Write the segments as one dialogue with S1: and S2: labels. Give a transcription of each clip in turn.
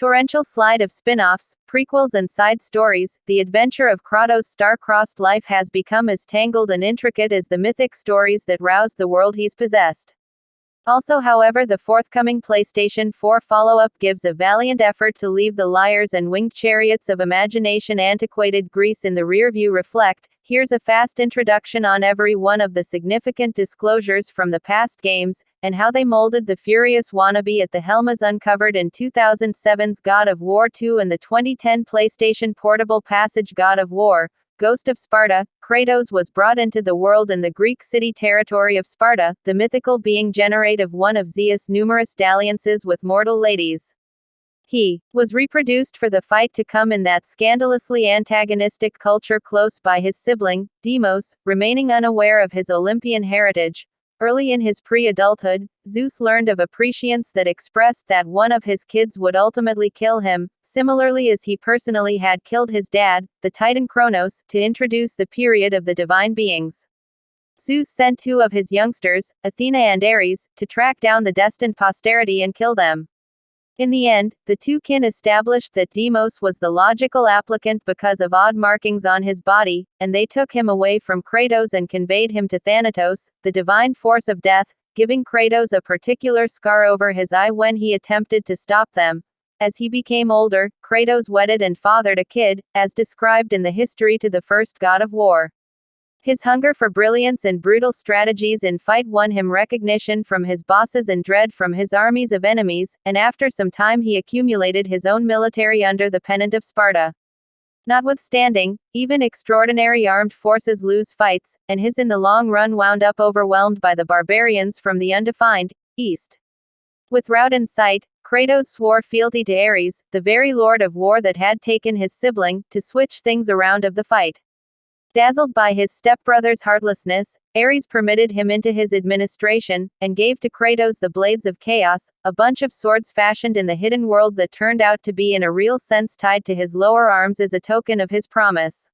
S1: Torrential slide of spin-offs, prequels and side stories, the adventure of Kratos' star-crossed life has become as tangled and intricate as the mythic stories that roused the world he's possessed. Also, however, the forthcoming PlayStation 4 follow-up gives a valiant effort to leave the lyres and winged chariots of imagination antiquated Greece in the rearview reflect. Here's a fast introduction on every one of the significant disclosures from the past games, and how they molded the furious wannabe at the helm as uncovered in 2007's God of War 2 and the 2010 PlayStation Portable Passage God of War, Ghost of Sparta. Kratos was brought into the world in the Greek city territory of Sparta, the mythical being generate of one of Zeus' numerous dalliances with mortal ladies. He was reproduced for the fight to come in that scandalously antagonistic culture close by his sibling, Deimos, remaining unaware of his Olympian heritage. Early in his pre-adulthood, Zeus learned of a prescience that expressed that one of his kids would ultimately kill him, similarly as he personally had killed his dad, the Titan Kronos, to introduce the period of the divine beings. Zeus sent two of his youngsters, Athena and Ares, to track down the destined posterity and kill them. In the end, the two kin established that Deimos was the logical applicant because of odd markings on his body, and they took him away from Kratos and conveyed him to Thanatos, the divine force of death, giving Kratos a particular scar over his eye when he attempted to stop them. As he became older, Kratos wedded and fathered a kid, as described in the history to the first God of War. His hunger for brilliance and brutal strategies in fight won him recognition from his bosses and dread from his armies of enemies, and after some time he accumulated his own military under the pennant of Sparta. Notwithstanding, even extraordinary armed forces lose fights, and his in the long run wound up overwhelmed by the barbarians from the undefined east. With rout in sight, Kratos swore fealty to Ares, the very lord of war that had taken his sibling, to switch things around of the fight. Dazzled by his stepbrother's heartlessness, Ares permitted him into his administration, and gave to Kratos the Blades of Chaos, a bunch of swords fashioned in the hidden world that turned out to be in a real sense tied to his lower arms as a token of his promise.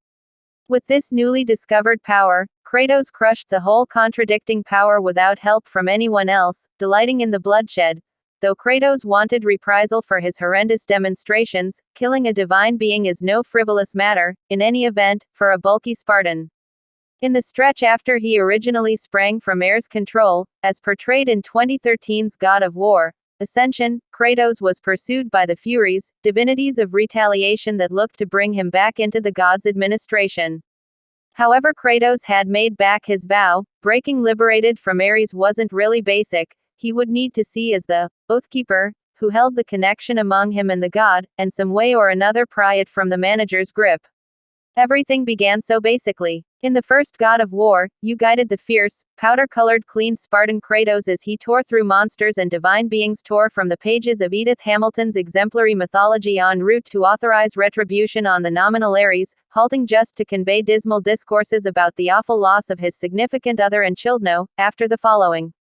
S1: With this newly discovered power, Kratos crushed the whole contradicting power without help from anyone else, delighting in the bloodshed. Though Kratos wanted reprisal for his horrendous demonstrations, killing a divine being is no frivolous matter, in any event, for a bulky Spartan. In the stretch after he originally sprang from Ares' control, as portrayed in 2013's God of War, Ascension, Kratos was pursued by the Furies, divinities of retaliation that looked to bring him back into the gods' administration. However, Kratos had made back his vow. Breaking liberated from Ares wasn't really basic. He would need to see as the Oathkeeper, who held the connection among him and the god, and some way or another pry it from the manager's grip. Everything began so basically. In the first God of War, you guided the fierce, powder-colored clean Spartan Kratos as he tore through monsters and divine beings, tore from the pages of Edith Hamilton's exemplary mythology en route to authorize retribution on the nominal Ares, halting just to convey dismal discourses about the awful loss of his significant other and Childno, after the following.